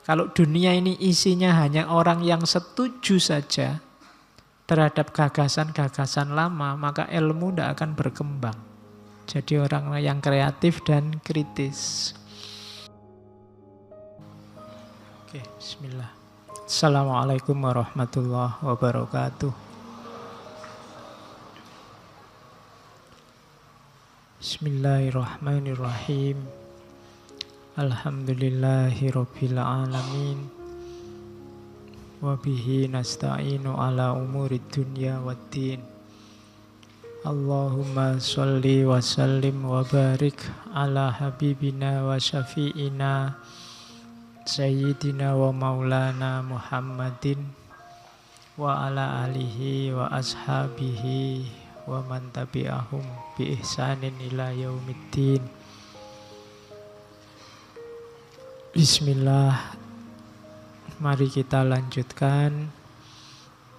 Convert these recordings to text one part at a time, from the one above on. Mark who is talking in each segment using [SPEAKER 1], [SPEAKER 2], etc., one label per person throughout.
[SPEAKER 1] Kalau dunia ini isinya hanya orang yang setuju saja terhadap gagasan-gagasan lama, maka ilmu tidak akan berkembang. Jadi orang yang kreatif dan kritis. Oke, bismillah. Assalamualaikum warahmatullahi wabarakatuh. Bismillahirrahmanirrahim. Alhamdulillahirabbil alamin. Wa bihi nasta'inu ala umurid dunya waddin. Allahumma sholli wa sallim wa barik ala habibina wa syafi'ina Sayyidina wa maulana Muhammadin wa ala alihi wa ashabihi wa man tabi'ahum bi ihsanin ila yaumiddin. Bismillah. Mari kita lanjutkan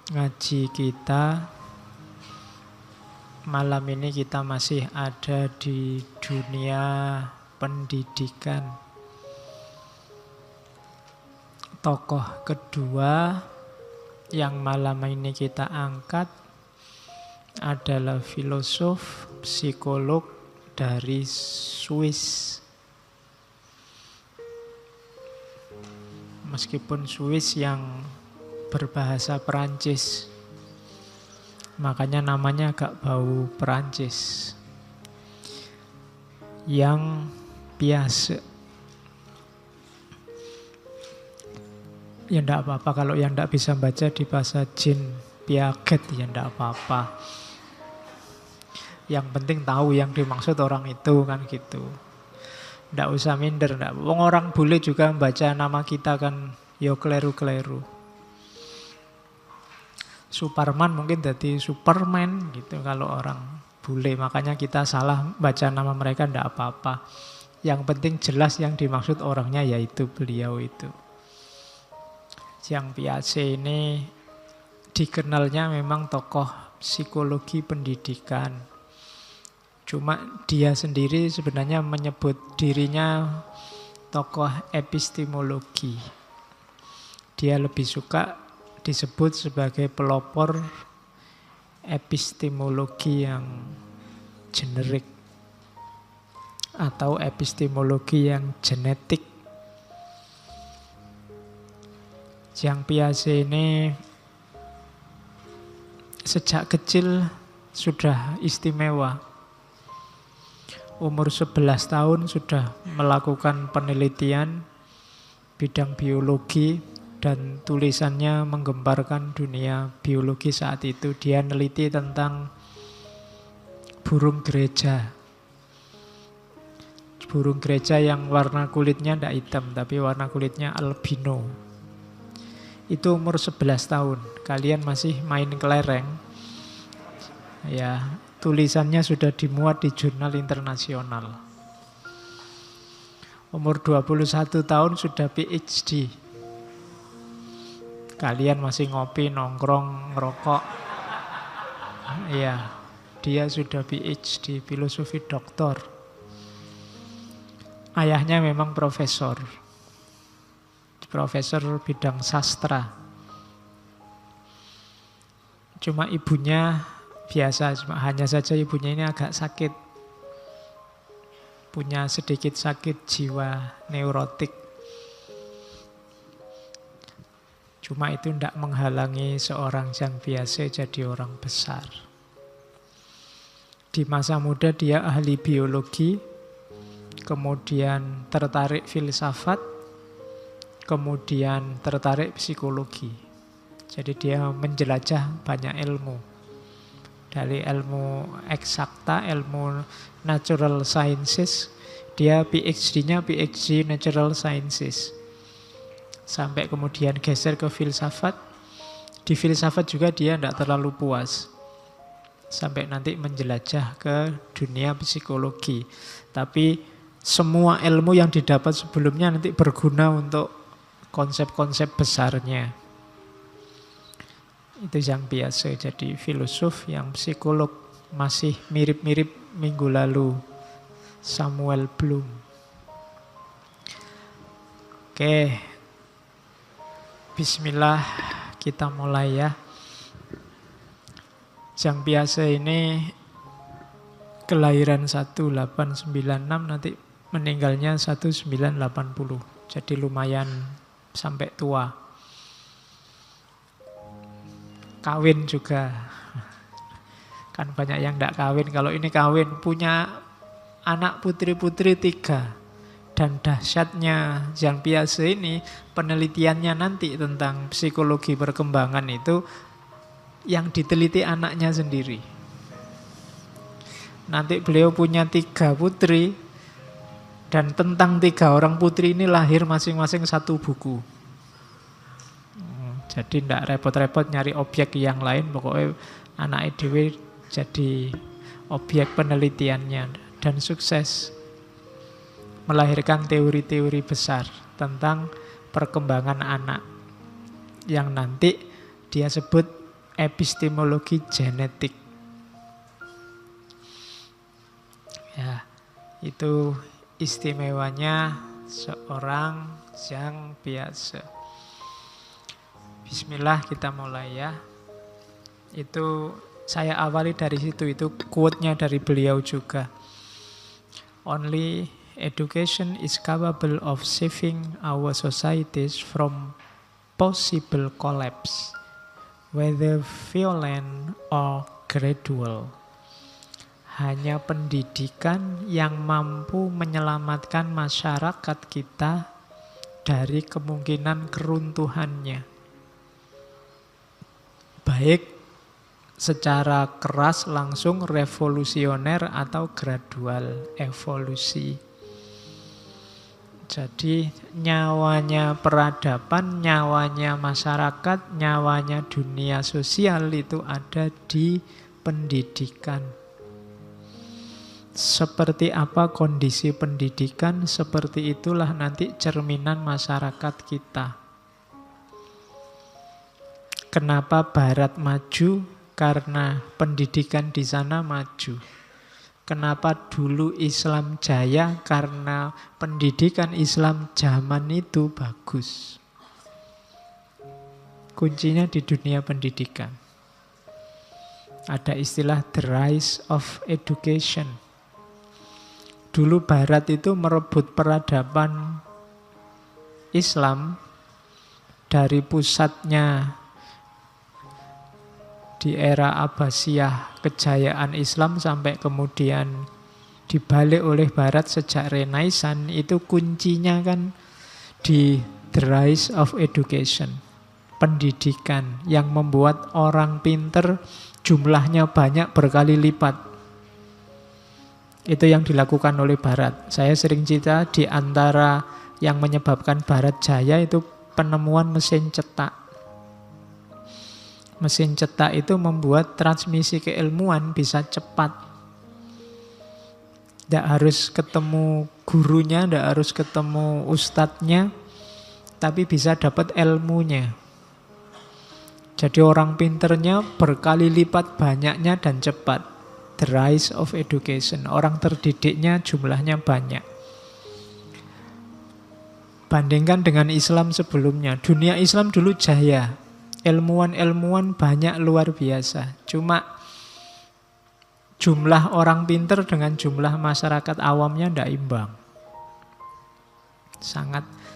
[SPEAKER 1] ngaji kita. Malam ini kita masih ada di dunia pendidikan. Tokoh kedua yang malam ini kita angkat adalah filosof, psikolog dari Swiss. Meskipun Swiss yang berbahasa Perancis, makanya namanya agak bau Perancis. Yang biasa. Ya enggak apa-apa kalau yang enggak bisa baca di bahasa Jean Piaget, ya enggak apa-apa. Yang penting tahu yang dimaksud orang itu, kan gitu. Enggak usah minder, enggak. Wong orang bule juga membaca nama kita kan yo kleru-kleru. Superman mungkin jadi Superman gitu kalau orang bule, makanya kita salah baca nama mereka enggak apa-apa. Yang penting jelas yang dimaksud orangnya yaitu beliau itu. Jean Piaget ini dikenalnya memang tokoh psikologi pendidikan. Cuma dia sendiri sebenarnya menyebut dirinya tokoh epistemologi. Dia lebih suka disebut sebagai pelopor epistemologi yang generik atau epistemologi yang genetik. Jean Piaget ini sejak kecil sudah istimewa. Umur 11 tahun sudah melakukan penelitian bidang biologi dan tulisannya menggemparkan dunia biologi saat itu. Dia neliti tentang burung gereja. Burung gereja yang warna kulitnya tidak hitam tapi warna kulitnya albino. Itu umur 11 tahun. Kalian masih main kelereng. Ya, tulisannya sudah dimuat di jurnal internasional. Umur 21 tahun sudah PhD. Kalian masih ngopi, nongkrong, ngerokok. Ya, dia sudah PhD, filosofi doktor. Ayahnya memang profesor bidang sastra. Cuma ibunya biasa, hanya saja ibunya ini agak sakit. Punya sedikit sakit jiwa, neurotik. Cuma itu tidak menghalangi seorang Jean Piaget jadi orang besar. Di masa muda dia ahli biologi, kemudian tertarik filsafat, kemudian tertarik psikologi. Jadi dia menjelajah banyak ilmu. Dari ilmu eksakta, ilmu natural sciences, dia PhD-nya PhD natural sciences. Sampai kemudian geser ke filsafat. Di filsafat juga dia tidak terlalu puas. Sampai nanti menjelajah ke dunia psikologi. Tapi semua ilmu yang didapat sebelumnya nanti berguna untuk konsep-konsep besarnya. Itu Jean Piaget, jadi filosof yang psikolog. Masih mirip-mirip minggu lalu Samuel Bloom. Oke, Bismillah, kita mulai ya. Jang Piase ini kelahiran 1896, nanti meninggalnya 1980. Jadi lumayan sampai tua. Kawin juga. Kan banyak yang tidak kawin. Kalau ini kawin, punya anak putri-putri 3. Dan dahsyatnya Jean Piaget ini, penelitiannya nanti tentang psikologi perkembangan itu yang diteliti anaknya sendiri. Nanti beliau punya 3 putri, dan tentang 3 orang putri ini lahir masing-masing 1 buku. Jadi tidak repot-repot nyari objek yang lain, pokoknya anak EDW jadi objek penelitiannya, dan sukses melahirkan teori-teori besar tentang perkembangan anak yang nanti dia sebut epistemologi genetik. Ya, itu istimewanya seorang Jean Piaget. Bismillah, kita mulai ya. Itu saya awali dari situ, itu quote-nya dari beliau juga. Only education is capable of saving our societies from possible collapse, whether violent or gradual. Hanya pendidikan yang mampu menyelamatkan masyarakat kita dari kemungkinan keruntuhannya, baik secara keras langsung revolusioner atau gradual evolusi. Jadi nyawanya peradaban, nyawanya masyarakat, nyawanya dunia sosial itu ada di pendidikan. Seperti apa kondisi pendidikan, seperti itulah nanti cerminan masyarakat kita. Kenapa Barat maju? Karena pendidikan di sana maju. Kenapa dulu Islam jaya? Karena pendidikan Islam zaman itu bagus. Kuncinya di dunia pendidikan. Ada istilah the rise of education. Dulu Barat itu merebut peradaban Islam dari pusatnya di era Abbasiyah, kejayaan Islam, sampai kemudian dibalik oleh Barat sejak Renaissance. Itu kuncinya kan di the rise of education, pendidikan yang membuat orang pinter jumlahnya banyak berkali lipat. Itu yang dilakukan oleh Barat. Saya sering cerita, di antara yang menyebabkan Barat jaya itu penemuan mesin cetak. Mesin cetak itu membuat transmisi keilmuan bisa cepat. Tidak harus ketemu gurunya, tidak harus ketemu ustadznya, tapi bisa dapat ilmunya. Jadi orang pinternya berkali lipat banyaknya dan cepat. The rise of education. Orang terdidiknya jumlahnya banyak. Bandingkan dengan Islam sebelumnya. Dunia Islam dulu jaya. Ilmuwan-ilmuwan banyak luar biasa. Cuma jumlah orang pinter dengan jumlah masyarakat awamnya tidak imbang.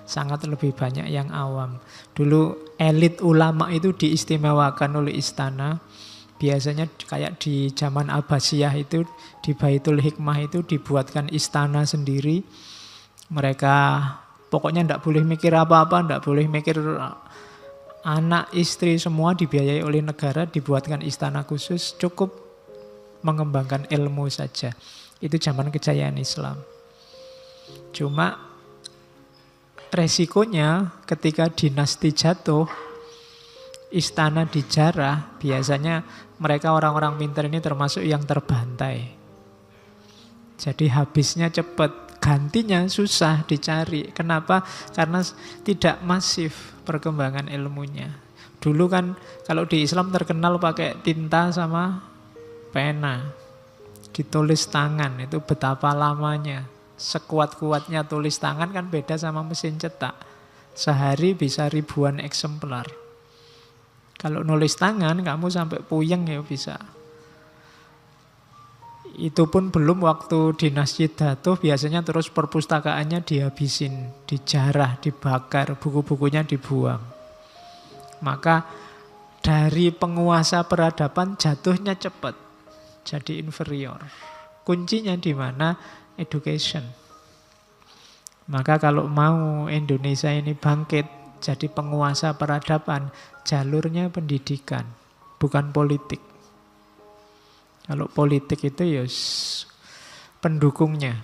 [SPEAKER 1] Sangat lebih banyak yang awam. Dulu elit ulama itu diistimewakan oleh istana. Biasanya kayak di zaman Abbasiyah itu, di Baitul Hikmah itu dibuatkan istana sendiri. Mereka pokoknya tidak boleh mikir apa-apa, tidak boleh mikir anak, istri, semua dibiayai oleh negara, dibuatkan istana khusus, cukup mengembangkan ilmu saja. Itu zaman kejayaan Islam. Cuma resikonya ketika dinasti jatuh, istana dijarah, biasanya mereka orang-orang pintar ini termasuk yang terbantai. Jadi habisnya cepat. Gantinya susah dicari. Kenapa? Karena tidak masif perkembangan ilmunya. Dulu kan kalau di Islam terkenal pakai tinta sama pena. Ditulis tangan, itu betapa lamanya. Sekuat-kuatnya tulis tangan kan beda sama mesin cetak. Sehari bisa ribuan eksemplar. Kalau nulis tangan, kamu sampai puyeng ya bisa. Itu pun belum waktu dinas Datuh, biasanya terus perpustakaannya dihabisin, dijarah, dibakar, buku-bukunya dibuang. Maka dari penguasa peradaban jatuhnya cepat, jadi inferior. Kuncinya di mana? Education. Maka kalau mau Indonesia ini bangkit jadi penguasa peradaban, jalurnya pendidikan, bukan politik. Kalau politik itu ya pendukungnya.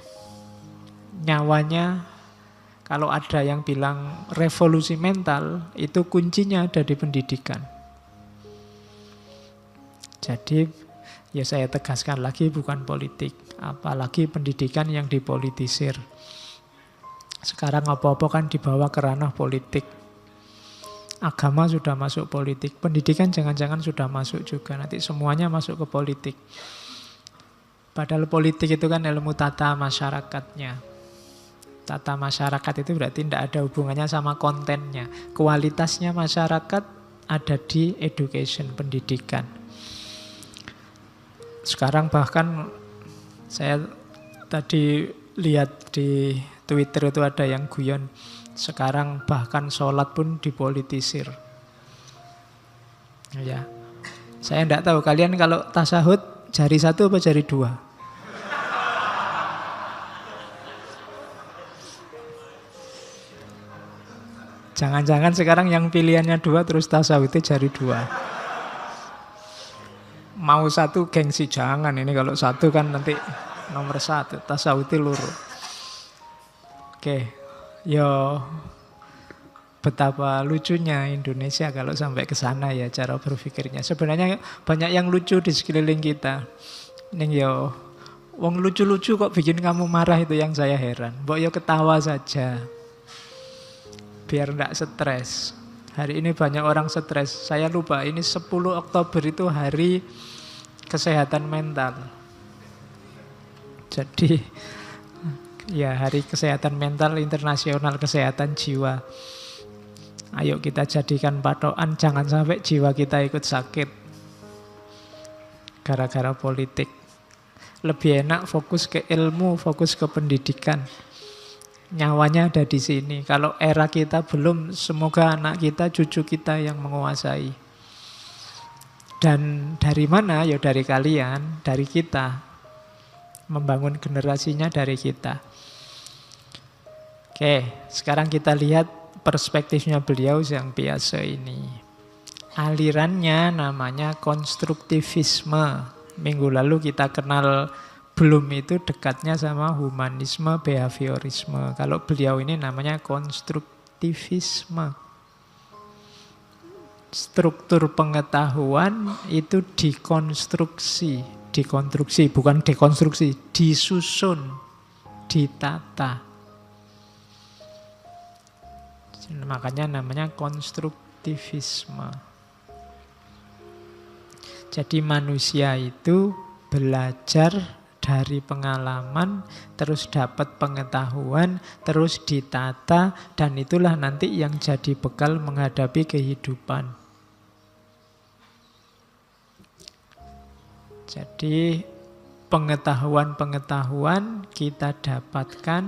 [SPEAKER 1] Nyawanya, kalau ada yang bilang revolusi mental, itu kuncinya ada di pendidikan. Jadi ya saya tegaskan lagi, bukan politik. Apalagi pendidikan yang dipolitisir. Sekarang apa-apa kan dibawa ke ranah politik. Agama sudah masuk politik. Pendidikan jangan-jangan sudah masuk juga. Nanti semuanya masuk ke politik. Padahal politik itu kan ilmu tata masyarakatnya. Tata masyarakat itu berarti tidak ada hubungannya sama kontennya. Kualitasnya masyarakat ada di education, pendidikan. Sekarang bahkan saya tadi lihat di Twitter itu ada yang guyon, sekarang bahkan sholat pun dipolitisir. Ya, saya tidak tahu kalian kalau tasahud jari satu apa jari dua? Jangan-jangan sekarang yang pilihannya dua terus tasawufnya jari dua. Mau satu gengsi, jangan. Ini kalau satu kan nanti nomor satu, tasawufnya luru. Oke, yo betapa lucunya Indonesia kalau sampai ke sana ya cara berpikirnya. Sebenarnya banyak yang lucu di sekeliling kita. Ning yo wong lucu-lucu kok bikin kamu marah, itu yang saya heran. Mbok yo ketawa saja. Biar enggak stres. Hari ini banyak orang stres. Saya lupa, ini 10 Oktober itu hari kesehatan mental. Jadi ya hari kesehatan mental internasional, kesehatan jiwa. Ayo kita jadikan patokan, jangan sampai jiwa kita ikut sakit gara-gara politik. Lebih enak fokus ke ilmu, fokus ke pendidikan. Nyawanya ada di sini. Kalau era kita belum, semoga anak kita, cucu kita yang menguasai. Dan dari mana? Ya dari kalian, dari kita. Membangun generasinya dari kita. Oke, sekarang kita lihat perspektifnya beliau yang biasa ini. Alirannya namanya konstruktivisme. Minggu lalu kita kenal, belum itu dekatnya sama humanisme, behaviorisme. Kalau beliau ini namanya konstruktivisme. Struktur pengetahuan itu dikonstruksi, bukan dekonstruksi, disusun, ditata. Makanya namanya konstruktivisme. Jadi manusia itu belajar dari pengalaman, terus dapat pengetahuan, terus ditata, dan itulah nanti yang jadi bekal menghadapi kehidupan. Jadi pengetahuan-pengetahuan kita dapatkan,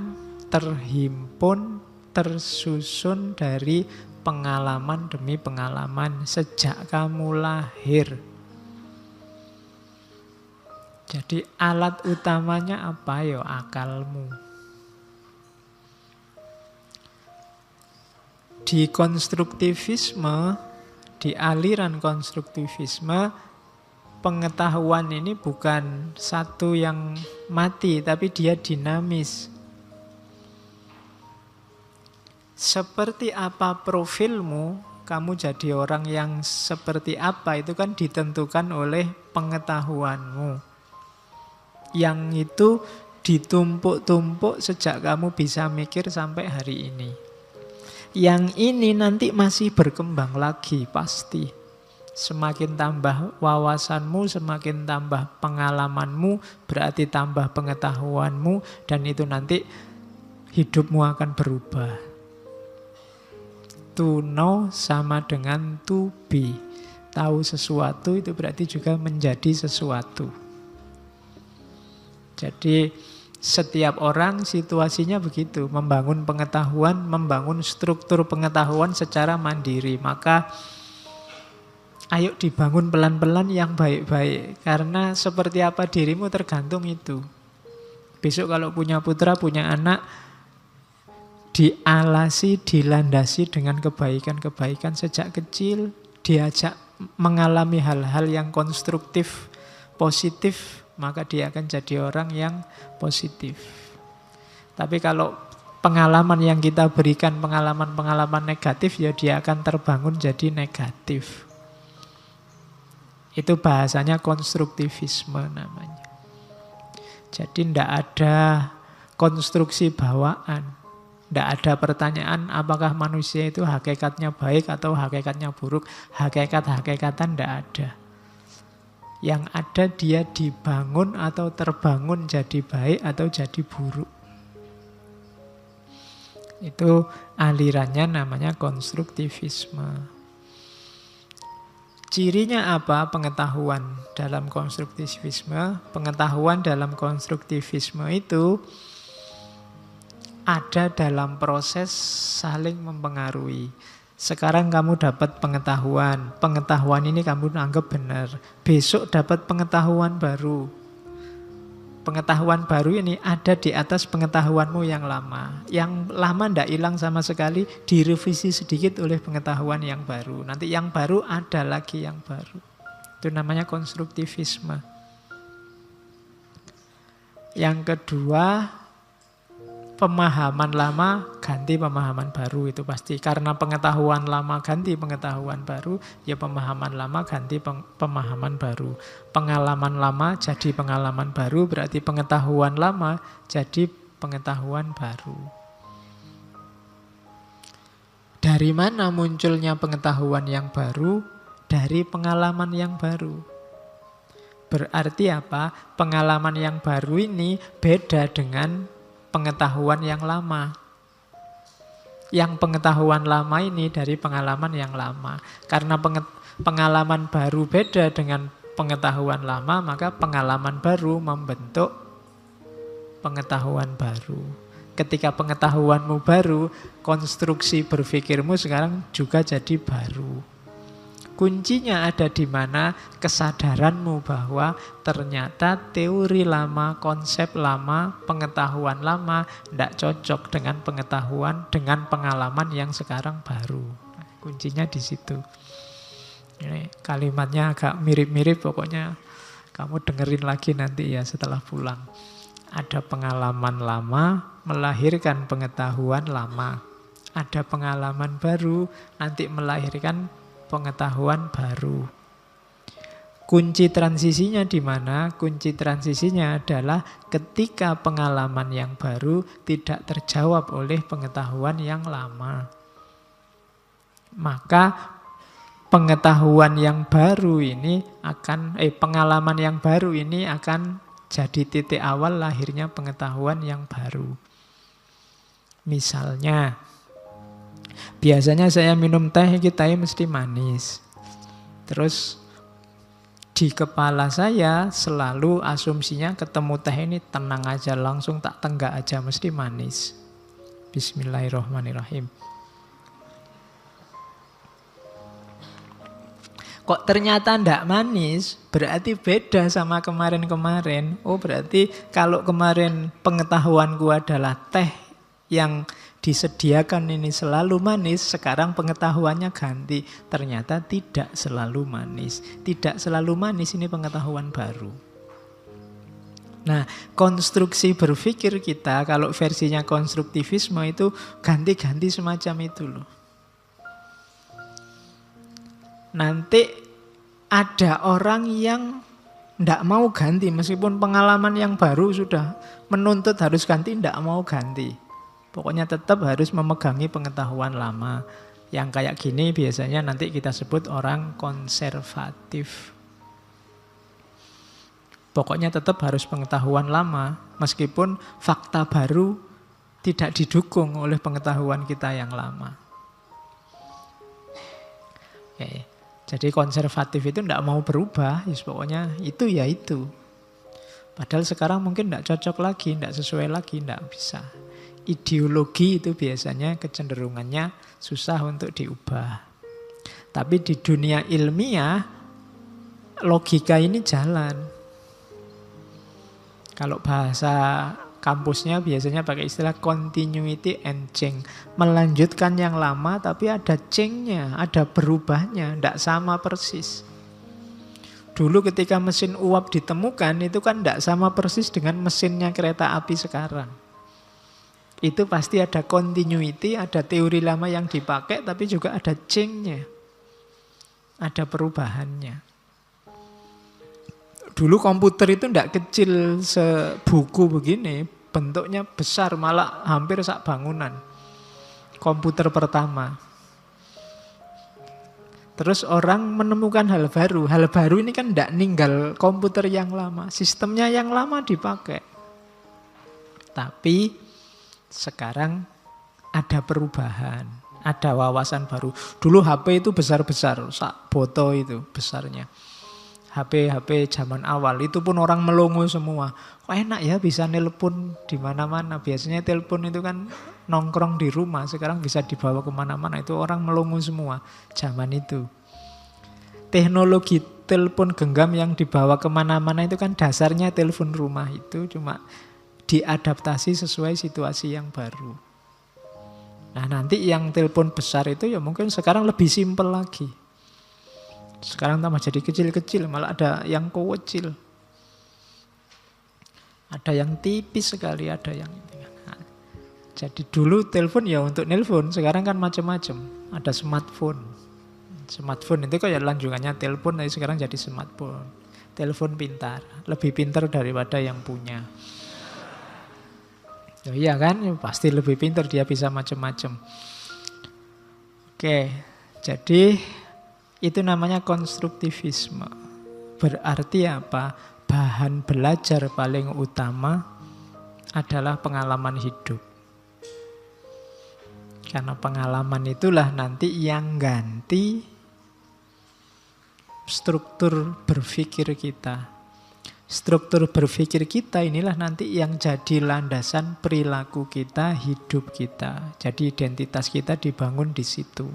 [SPEAKER 1] terhimpun, tersusun dari pengalaman demi pengalaman sejak kamu lahir. Jadi alat utamanya apa? Ya akalmu. Di konstruktivisme, di aliran konstruktivisme, pengetahuan ini bukan satu yang mati, tapi dia dinamis. Seperti apa profilmu, kamu jadi orang yang seperti apa, itu kan ditentukan oleh pengetahuanmu. Yang itu ditumpuk-tumpuk sejak kamu bisa mikir sampai hari ini. Yang ini nanti masih berkembang lagi pasti. Semakin tambah wawasanmu, semakin tambah pengalamanmu, berarti tambah pengetahuanmu, dan itu nanti hidupmu akan berubah. To know sama dengan to be. Tahu sesuatu itu berarti juga menjadi sesuatu. Jadi setiap orang situasinya begitu. Membangun pengetahuan, membangun struktur pengetahuan secara mandiri. Maka ayo dibangun pelan-pelan yang baik-baik. Karena seperti apa dirimu tergantung itu. Besok kalau punya putra, punya anak, dialasi, dilandasi dengan kebaikan-kebaikan sejak kecil, diajak mengalami hal-hal yang konstruktif, positif, maka dia akan jadi orang yang positif. Tapi kalau pengalaman yang kita berikan, pengalaman-pengalaman negatif, ya dia akan terbangun jadi negatif. Itu bahasanya konstruktivisme namanya. Jadi tidak ada konstruksi bawaan. Tidak ada pertanyaan apakah manusia itu hakikatnya baik atau hakikatnya buruk. Hakikat-hakikatan tidak ada. Yang ada dia dibangun atau terbangun jadi baik atau jadi buruk. Itu alirannya namanya konstruktivisme. Cirinya apa pengetahuan dalam konstruktivisme? Pengetahuan dalam konstruktivisme itu ada dalam proses saling mempengaruhi. Sekarang kamu dapat pengetahuan. Pengetahuan ini kamu anggap benar. Besok dapat pengetahuan baru. Pengetahuan baru ini ada di atas pengetahuanmu yang lama. Yang lama tidak hilang sama sekali, direvisi sedikit oleh pengetahuan yang baru. Nanti yang baru ada lagi yang baru. Itu namanya konstruktivisme. Yang kedua, pemahaman lama ganti pemahaman baru, itu pasti. Karena pengetahuan lama ganti pengetahuan baru, ya pemahaman lama ganti pemahaman baru. Pengalaman lama jadi pengalaman baru, berarti pengetahuan lama jadi pengetahuan baru. Dari mana munculnya pengetahuan yang baru? Dari pengalaman yang baru. Berarti apa? Pengalaman yang baru ini beda dengan pengetahuan yang lama. Yang pengetahuan lama ini dari pengalaman yang lama. Karena pengalaman baru beda dengan pengetahuan lama, maka pengalaman baru membentuk pengetahuan baru. Ketika pengetahuanmu baru, konstruksi berpikirmu sekarang juga jadi baru. Kuncinya ada di mana? Kesadaranmu bahwa ternyata teori lama, konsep lama, pengetahuan lama tidak cocok dengan pengetahuan, dengan pengalaman yang sekarang baru. Kuncinya di situ. Ini kalimatnya agak mirip-mirip, pokoknya kamu dengerin lagi nanti ya setelah pulang. Ada pengalaman lama melahirkan pengetahuan lama. Ada pengalaman baru nanti melahirkan pengetahuan baru. Kunci transisinya di mana? Kunci transisinya adalah ketika pengalaman yang baru tidak terjawab oleh pengetahuan yang lama. Maka pengetahuan yang baru ini pengalaman yang baru ini akan jadi titik awal lahirnya pengetahuan yang baru. Misalnya, biasanya saya minum teh, teh mesti manis. Terus di kepala saya selalu asumsinya ketemu teh ini tenang aja, langsung tak tenggak aja, mesti manis. Bismillahirrahmanirrahim. Kok ternyata ndak manis, berarti beda sama kemarin-kemarin. Oh, berarti kalau kemarin pengetahuanku adalah teh yang disediakan ini selalu manis, sekarang pengetahuannya ganti. Ternyata tidak selalu manis. Tidak selalu manis, ini pengetahuan baru. Nah, konstruksi berpikir kita, kalau versinya konstruktivisme itu ganti-ganti semacam itu loh. Nanti ada orang yang tidak mau ganti, meskipun pengalaman yang baru sudah menuntut harus ganti, tidak mau ganti. Pokoknya tetap harus memegangi pengetahuan lama. Yang kayak gini biasanya nanti kita sebut orang konservatif. Pokoknya tetap harus pengetahuan lama, meskipun fakta baru tidak didukung oleh pengetahuan kita yang lama. Oke. Jadi konservatif itu tidak mau berubah, pokoknya itu ya itu. Padahal sekarang mungkin tidak cocok lagi, tidak sesuai lagi, tidak bisa. Ideologi itu biasanya kecenderungannya susah untuk diubah. Tapi di dunia ilmiah, logika ini jalan. Kalau bahasa kampusnya biasanya pakai istilah continuity and change. Melanjutkan yang lama tapi ada change-nya, ada berubahnya, tidak sama persis. Dulu ketika mesin uap ditemukan itu kan tidak sama persis dengan mesinnya kereta api sekarang. Itu pasti ada continuity, ada teori lama yang dipakai tapi juga ada change-nya. Ada perubahannya. Dulu komputer itu tidak kecil sebuku begini, bentuknya besar, malah hampir sak bangunan. Komputer pertama. Terus orang menemukan hal baru. Hal baru ini kan tidak ninggal komputer yang lama. Sistemnya yang lama dipakai. Tapi sekarang ada perubahan. Ada wawasan baru. Dulu HP itu besar-besar. Sak boto itu besarnya. HP zaman awal itu pun orang melongo semua. Kok enak ya bisa nelpon di mana-mana. Biasanya telepon itu kan nongkrong di rumah, sekarang bisa dibawa kemana-mana. Itu orang melongo semua zaman itu. Teknologi telepon genggam yang dibawa kemana-mana itu kan dasarnya telepon rumah itu cuma diadaptasi sesuai situasi yang baru. Nah nanti yang telepon besar itu ya mungkin sekarang lebih simpel lagi. Sekarang tambah jadi kecil-kecil, malah ada yang kecil. Ada yang tipis sekali, ada yang ini. Nah, jadi dulu telepon ya untuk nelpon, sekarang kan macam-macam. Ada smartphone. Smartphone itu kayak lanjutannya telepon, tapi sekarang jadi smartphone. Telepon pintar, lebih pintar daripada yang punya. Oh, iya kan, pasti lebih pintar, dia bisa macam-macam. Oke, jadi itu namanya konstruktivisme. Berarti apa? Bahan belajar paling utama adalah pengalaman hidup. Karena pengalaman itulah nanti yang ganti struktur berpikir kita. Struktur berpikir kita inilah nanti yang jadi landasan perilaku kita, hidup kita. Jadi identitas kita dibangun di situ.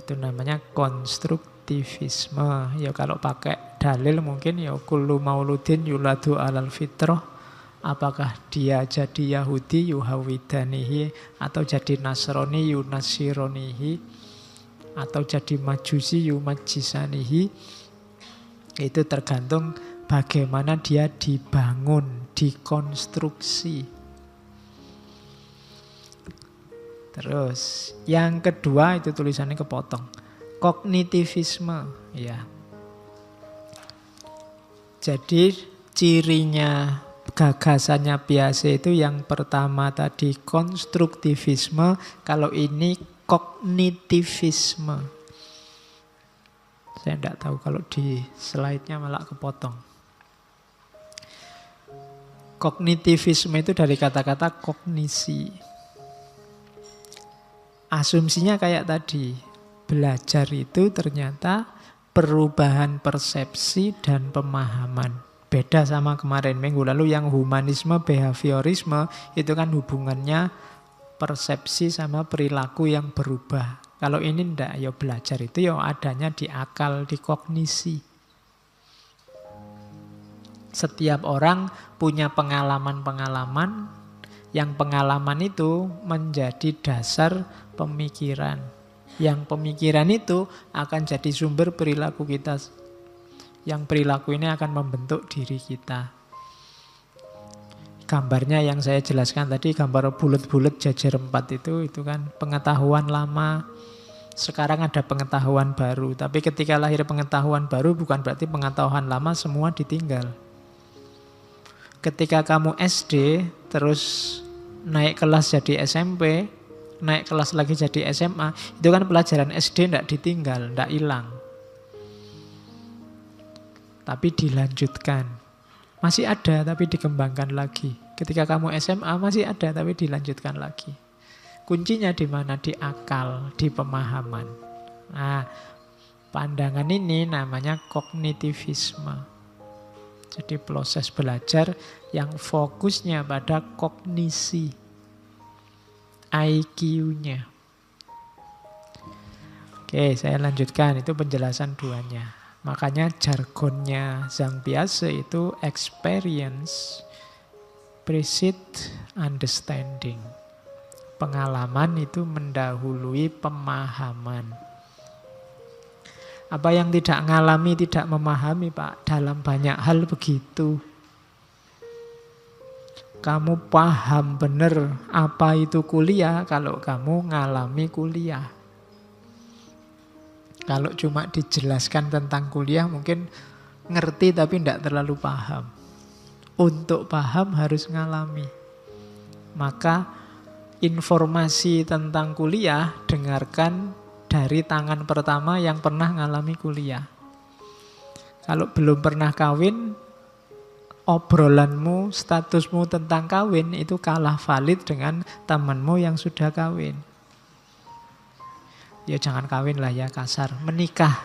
[SPEAKER 1] Itu namanya konstruktivisme. Ya kalau pakai dalil mungkin ya kullu mauludin yuladu alal fitrah. Apakah dia jadi Yahudi yuhawidanihi, atau jadi Nasrani yunasironihi, atau jadi Majusi yumajisanihi. Itu tergantung bagaimana dia dibangun, dikonstruksi. Terus yang kedua itu tulisannya kepotong. Kognitivisme, ya. Jadi cirinya gagasannya Piaget itu yang pertama tadi konstruktivisme, kalau ini kognitivisme. Saya tidak tahu kalau di slide-nya malah kepotong. Kognitivisme itu dari kata-kata kognisi. Asumsinya kayak tadi, belajar itu ternyata perubahan persepsi dan pemahaman. Beda sama kemarin minggu lalu yang humanisme, behaviorisme itu kan hubungannya persepsi sama perilaku yang berubah. Kalau ini ndak, ya belajar itu ya adanya di akal, di kognisi. Setiap orang punya pengalaman-pengalaman, yang pengalaman itu menjadi dasar pemikiran. Yang pemikiran itu akan jadi sumber perilaku kita. Yang perilaku ini akan membentuk diri kita. Gambarnya yang saya jelaskan tadi, gambar bulat-bulat jajar 4 itu kan pengetahuan lama. Sekarang ada pengetahuan baru. Tapi ketika lahir pengetahuan baru bukan berarti pengetahuan lama semua ditinggal. Ketika kamu SD, terus naik kelas jadi SMP, naik kelas lagi jadi SMA, itu kan pelajaran SD tidak ditinggal, tidak hilang. Tapi dilanjutkan. Masih ada tapi dikembangkan lagi. Ketika kamu SMA masih ada tapi dilanjutkan lagi. Kuncinya di mana? Di akal, di pemahaman. Nah, pandangan ini namanya kognitivisme. Jadi proses belajar yang fokusnya pada kognisi, IQ-nya. Oke, saya lanjutkan. Itu penjelasan duanya. Makanya jargonnya Zhang Piaget itu experience precedes understanding. Pengalaman itu mendahului pemahaman. Apa yang tidak ngalami, tidak memahami, Pak. Dalam banyak hal begitu. Kamu paham benar apa itu kuliah kalau kamu ngalami kuliah. Kalau cuma dijelaskan tentang kuliah mungkin ngerti tapi tidak terlalu paham. Untuk paham harus ngalami. Maka informasi tentang kuliah dengarkan dari tangan pertama yang pernah ngalami kuliah. Kalau belum pernah kawin, obrolanmu, statusmu tentang kawin itu kalah valid dengan temanmu yang sudah kawin. Ya jangan kawin lah ya, kasar. Menikah.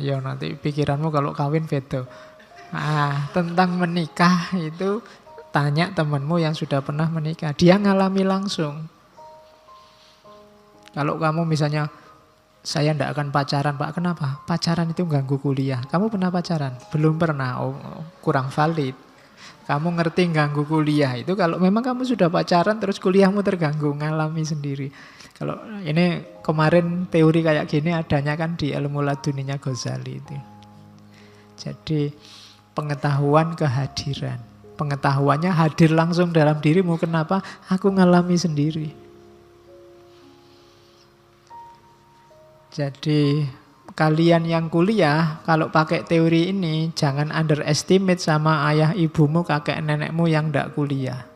[SPEAKER 1] Ya nanti pikiranmu kalau kawin beda. Nah, tentang menikah itu tanya temanmu yang sudah pernah menikah. Dia ngalami langsung. Kalau kamu misalnya, saya tidak akan pacaran, Pak. Kenapa? Pacaran itu ganggu kuliah. Kamu pernah pacaran? Belum pernah. Oh, kurang valid. Kamu ngerti ganggu kuliah itu kalau memang kamu sudah pacaran terus kuliahmu terganggu, ngalami sendiri. Kalau ini kemarin teori kayak gini adanya kan di Ilmu Laduninya Ghazali itu. Jadi pengetahuan kehadiran. Pengetahuannya hadir langsung dalam dirimu. Kenapa? Aku ngalami sendiri. Jadi kalian yang kuliah, kalau pakai teori ini, jangan underestimate sama ayah ibumu, kakek nenekmu yang tidak kuliah.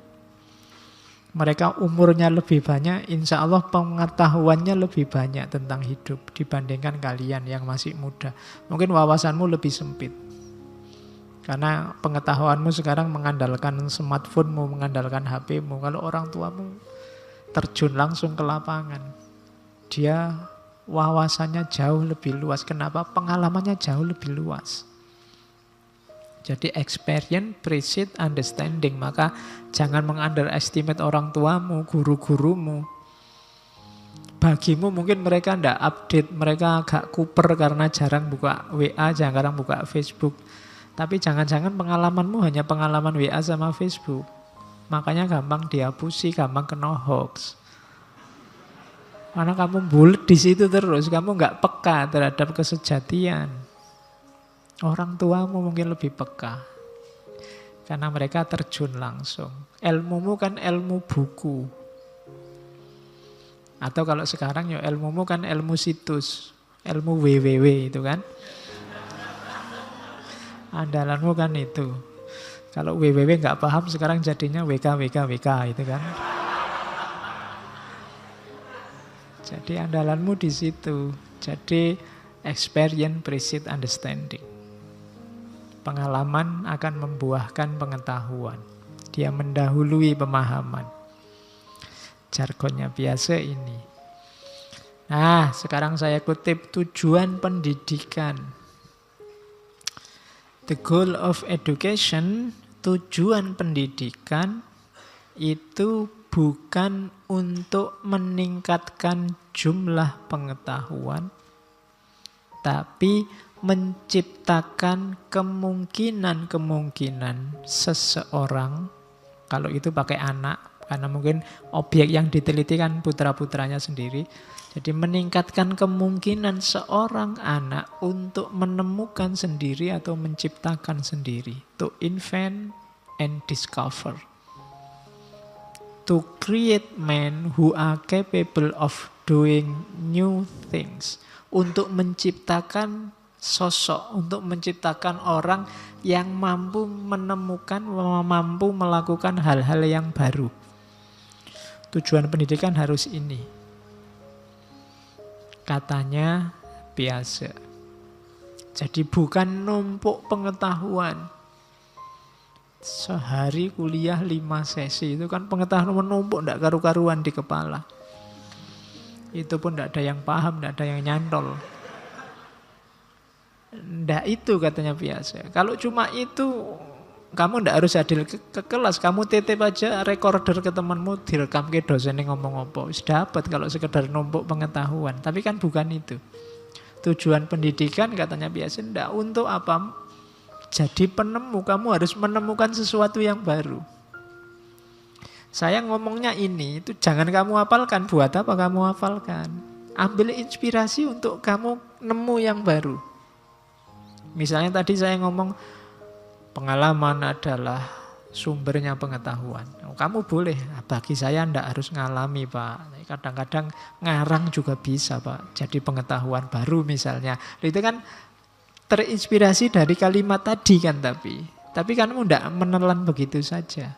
[SPEAKER 1] Mereka umurnya lebih banyak, insya Allah pengetahuannya lebih banyak tentang hidup dibandingkan kalian yang masih muda. Mungkin wawasanmu lebih sempit. Karena pengetahuanmu sekarang mengandalkan smartphone-mu, mengandalkan HP-mu. Kalau orang tuamu terjun langsung ke lapangan, dia wawasannya jauh lebih luas. Kenapa? Pengalamannya jauh lebih luas. Jadi experience precedes understanding. Maka jangan mengunderestimate orang tuamu, guru-gurumu. Bagimu mungkin mereka tidak update, mereka agak kuper karena jarang buka WA, jarang buka Facebook. Tapi jangan-jangan pengalamanmu hanya pengalaman WA sama Facebook. Makanya gampang dihapusi, gampang kena hoax. Karena kamu bulet di situ terus, kamu nggak peka terhadap kesejatian. Orang tuamu mungkin lebih peka, karena mereka terjun langsung. Ilmumu kan ilmu buku. Atau kalau sekarang ya ilmumu kan ilmu situs, ilmu www itu kan. Andalanmu kan itu. Kalau www nggak paham sekarang jadinya WK itu kan. Jadi andalanmu di situ. Jadi experience precedes understanding. Pengalaman akan membuahkan pengetahuan. Dia mendahului pemahaman. Jargonnya biasa ini. Nah, sekarang saya kutip tujuan pendidikan. The goal of education, tujuan pendidikan itu bukan untuk meningkatkan jumlah pengetahuan, tapi menciptakan kemungkinan-kemungkinan seseorang, kalau itu pakai anak, karena mungkin objek yang diteliti kan putra-putranya sendiri. Jadi meningkatkan kemungkinan seorang anak untuk menemukan sendiri atau menciptakan sendiri. To invent and discover. To create men who are capable of doing new things. Untuk menciptakan sosok, untuk menciptakan orang yang mampu menemukan, mampu melakukan hal-hal yang baru. Tujuan pendidikan harus ini. Katanya biasa. Jadi bukan numpuk pengetahuan. Sehari kuliah 5 sesi itu kan pengetahuan menumpuk, tidak karu-karuan di kepala. Itu pun tidak ada yang paham, tidak ada yang nyantol. Tidak itu katanya biasa. Kalau cuma itu, kamu tidak harus hadir ke kelas. Kamu titip aja recorder ke temanmu, direkam ke dosennya ngomong apa. Sudah dapat kalau sekedar numpuk pengetahuan. Tapi kan bukan itu. Tujuan pendidikan katanya biasa, tidak untuk apa? Jadi penemu, kamu harus menemukan sesuatu yang baru. Saya ngomongnya ini, itu jangan kamu hafalkan. Buat apa kamu hafalkan? Ambil inspirasi untuk kamu nemu yang baru. Misalnya tadi saya ngomong, pengalaman adalah sumbernya pengetahuan. Kamu boleh, bagi saya tidak harus ngalami Pak. Kadang-kadang ngarang juga bisa Pak. Jadi pengetahuan baru misalnya. Itu kan terinspirasi dari kalimat tadi kan tapi kamu tidak menelan begitu saja.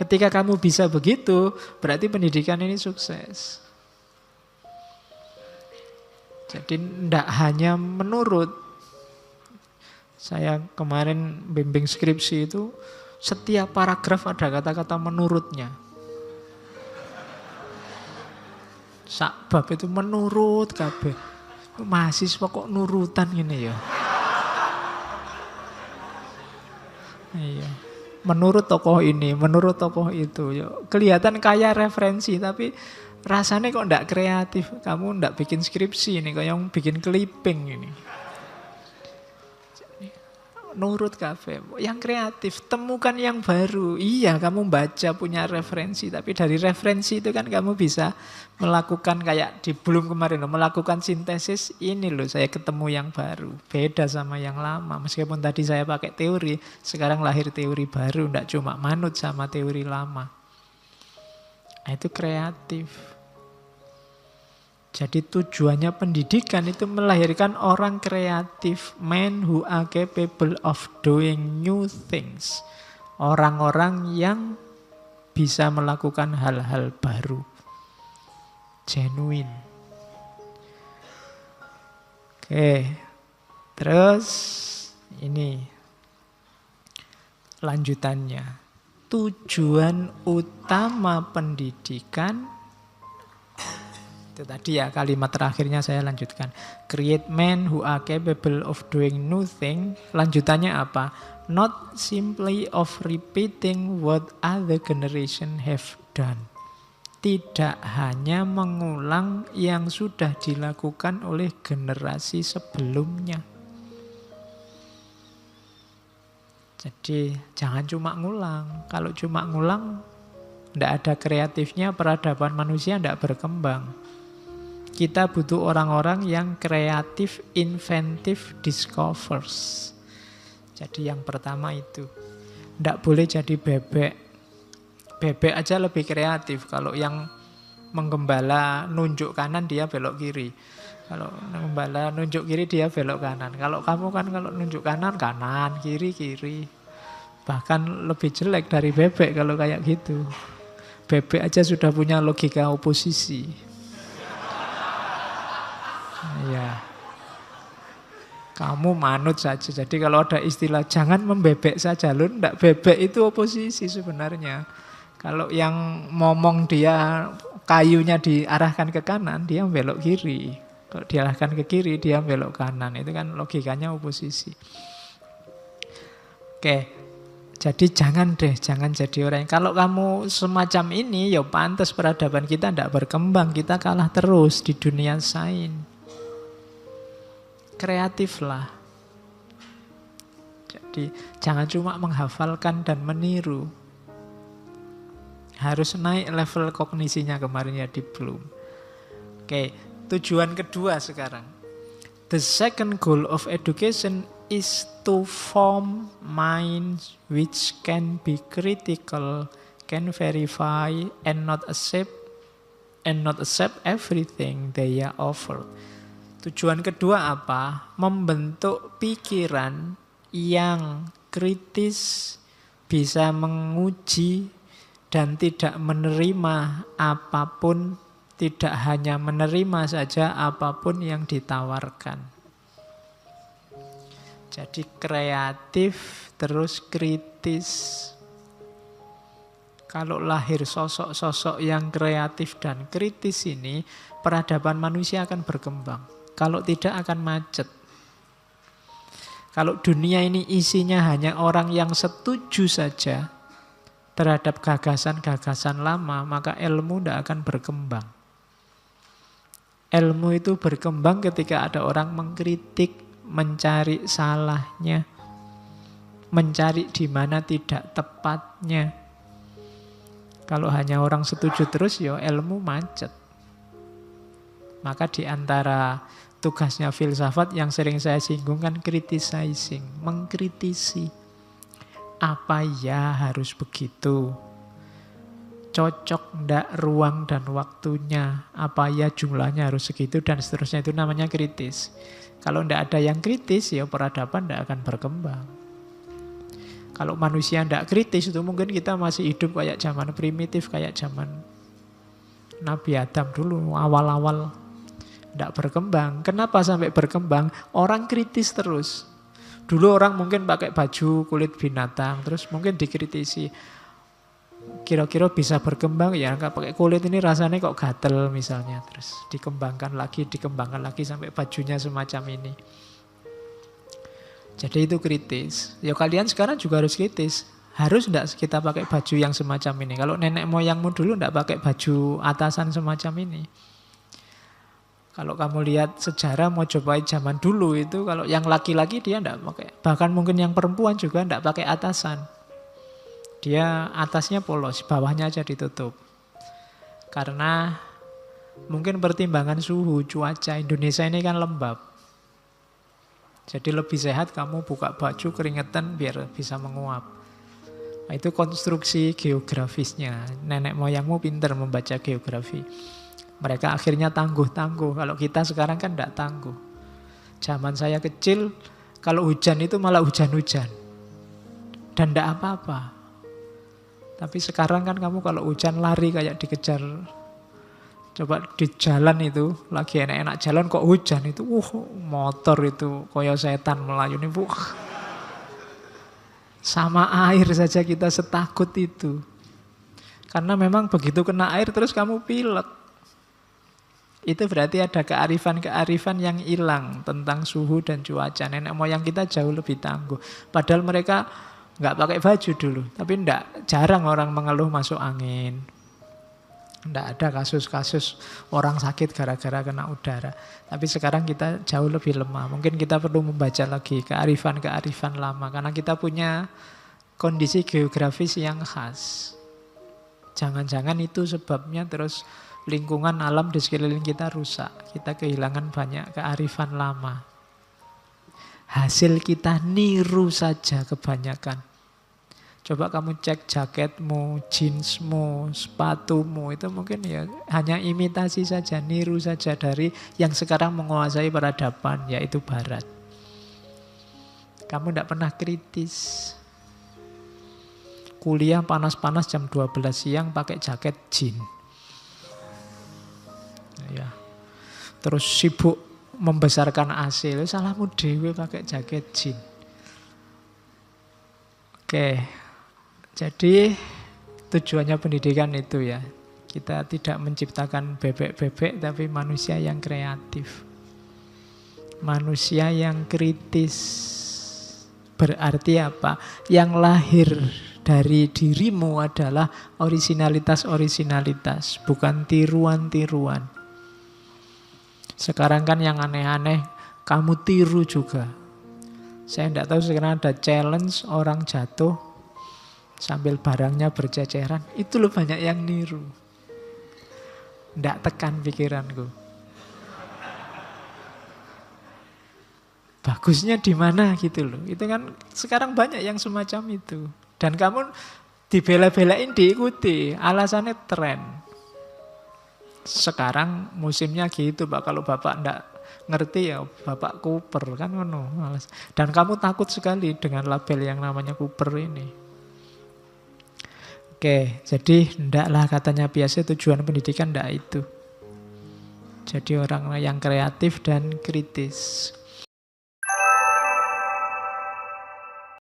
[SPEAKER 1] Ketika kamu bisa begitu, berarti pendidikan ini sukses. Jadi tidak hanya menurut. Saya kemarin bimbing skripsi itu, setiap paragraf ada kata-kata menurutnya. Sak bab itu menurut kabeh. Mahasiswa kok nurutan gini ya. Iya. Menurut tokoh ini, menurut tokoh itu. Kelihatan kaya referensi, tapi rasanya kok enggak kreatif. Kamu enggak bikin skripsi ini, kayak yang bikin clipping ini. Nurut kafe, yang kreatif, temukan yang baru. Iya, kamu baca punya referensi, tapi dari referensi itu kan kamu bisa melakukan kayak di Bloom kemarin, melakukan sintesis. Ini loh, saya ketemu yang baru, beda sama yang lama. Meskipun tadi saya pakai teori, sekarang lahir teori baru, tidak cuma manut sama teori lama. Nah, itu kreatif. Jadi tujuannya pendidikan itu melahirkan orang kreatif, men who are capable of doing new things. Orang-orang yang bisa melakukan hal-hal baru. Genuine. Oke. Terus ini lanjutannya. Tujuan utama pendidikan itu tadi ya kalimat terakhirnya saya lanjutkan. Create men who are capable of doing new thing. Lanjutannya apa? Not simply of repeating what other generation have done. Tidak hanya mengulang yang sudah dilakukan oleh generasi sebelumnya. Jadi jangan cuma ngulang. Kalau cuma ngulang, tidak ada kreatifnya, peradaban manusia tidak berkembang. Kita butuh orang-orang yang kreatif, inventif, discovers. Jadi yang pertama itu. Tidak boleh jadi bebek. Bebek aja lebih kreatif. Kalau yang menggembala nunjuk kanan, dia belok kiri. Kalau menggembala nunjuk kiri, dia belok kanan. Kalau kamu kan kalau nunjuk kanan, kanan, kiri, kiri. Bahkan lebih jelek dari bebek kalau kayak gitu. Bebek aja sudah punya logika oposisi. Ya, kamu manut saja. Jadi kalau ada istilah jangan membebek saja, lu ndak bebek itu oposisi sebenarnya. Kalau yang ngomong dia kayunya diarahkan ke kanan, dia belok kiri. Kalau diarahkan ke kiri, dia belok kanan. Itu kan logikanya oposisi. Oke, jadi jangan jadi orang. Kalau kamu semacam ini, ya pantas peradaban kita ndak berkembang. Kita kalah terus di dunia sains. Kreatiflah. Jadi jangan cuma menghafalkan dan meniru. Harus naik level kognisinya kemarin ya di Bloom. Oke, tujuan kedua sekarang. The second goal of education is to form minds which can be critical, can verify and not accept everything they are offered. Tujuan kedua apa? Membentuk pikiran yang kritis, bisa menguji dan tidak menerima apapun, tidak hanya menerima saja apapun yang ditawarkan. Jadi kreatif terus kritis. Kalau lahir sosok-sosok yang kreatif dan kritis ini, peradaban manusia akan berkembang. Kalau tidak akan macet. Kalau dunia ini isinya hanya orang yang setuju saja terhadap gagasan-gagasan lama, maka ilmu tidak akan berkembang. Ilmu itu berkembang ketika ada orang mengkritik, mencari salahnya, mencari di mana tidak tepatnya. Kalau hanya orang setuju terus, ya ilmu macet. Maka di antara tugasnya filsafat yang sering saya singgung kan criticizing, mengkritisi. Apa ya harus begitu? Cocok ndak ruang dan waktunya? Apa ya jumlahnya harus segitu dan seterusnya, itu namanya kritis. Kalau ndak ada yang kritis, ya peradaban ndak akan berkembang. Kalau manusia tidak kritis itu mungkin kita masih hidup kayak zaman primitif, kayak zaman Nabi Adam dulu, awal-awal tidak berkembang. Kenapa sampai berkembang? Orang kritis terus. Dulu orang mungkin pakai baju kulit binatang, terus mungkin dikritisi. Kira-kira bisa berkembang ya, nggak pakai kulit ini rasanya kok gatel misalnya. Terus dikembangkan lagi sampai bajunya semacam ini. Jadi itu kritis. Ya kalian sekarang juga harus kritis. Harus enggak kita pakai baju yang semacam ini? Kalau nenek moyangmu dulu enggak pakai baju atasan semacam ini. Kalau kamu lihat sejarah Mojopahit zaman dulu itu, kalau yang laki-laki dia enggak pakai. Bahkan mungkin yang perempuan juga enggak pakai atasan. Dia atasnya polos, bawahnya aja ditutup. Karena mungkin pertimbangan suhu, cuaca. Indonesia ini kan lembab. Jadi lebih sehat kamu buka baju keringetan biar bisa menguap. Nah, itu konstruksi geografisnya. Nenek moyangmu pintar membaca geografi. Mereka akhirnya tangguh-tangguh. Kalau kita sekarang kan tidak tangguh. Zaman saya kecil, kalau hujan itu malah hujan-hujan. Dan tidak apa-apa. Tapi sekarang kan kamu kalau hujan lari kayak dikejar. Coba di jalan itu, lagi enak-enak jalan kok hujan itu, motor itu koyo setan melayuni, sama air saja kita setakut itu. Karena memang begitu kena air terus kamu pilek. Itu berarti ada kearifan-kearifan yang hilang tentang suhu dan cuaca. Nenek moyang kita jauh lebih tangguh. Padahal mereka nggak pakai baju dulu, tapi jarang orang mengeluh masuk angin. Tidak ada kasus-kasus orang sakit gara-gara kena udara. Tapi sekarang kita jauh lebih lemah. Mungkin kita perlu membaca lagi kearifan-kearifan lama. Karena kita punya kondisi geografis yang khas. Jangan-jangan itu sebabnya terus lingkungan alam di sekeliling kita rusak. Kita kehilangan banyak kearifan lama. Hasil kita niru saja kebanyakan. Coba kamu cek jaketmu, jeansmu, sepatumu, itu mungkin ya hanya imitasi saja, niru saja dari yang sekarang menguasai peradaban, yaitu Barat. Kamu tidak pernah kritis. Kuliah panas-panas jam 12 siang pakai jaket jeans. Ya. Terus sibuk membesarkan AC, salahmu dewe pakai jaket jeans. Oke. Jadi tujuannya pendidikan itu ya. Kita tidak menciptakan bebek-bebek tapi manusia yang kreatif. Manusia yang kritis. Berarti apa? Yang lahir dari dirimu adalah orisinalitas-orisinalitas, bukan tiruan-tiruan. Sekarang kan yang aneh-aneh kamu tiru juga. Saya tidak tahu sekarang ada challenge orang jatuh sambil barangnya berceceran, itu loh banyak yang niru. Nggak tekan pikiranku. Bagusnya di mana gitu loh. Itu kan sekarang banyak yang semacam itu. Dan kamu dibela-belain diikuti, alasannya tren. Sekarang musimnya gitu, Pak. Kalau Bapak nggak ngerti ya Bapak kuper kan ngono. Dan kamu takut sekali dengan label yang namanya kuper ini. Oke, jadi ndaklah katanya biasa tujuan pendidikan ndak itu. Jadi orang yang kreatif dan kritis.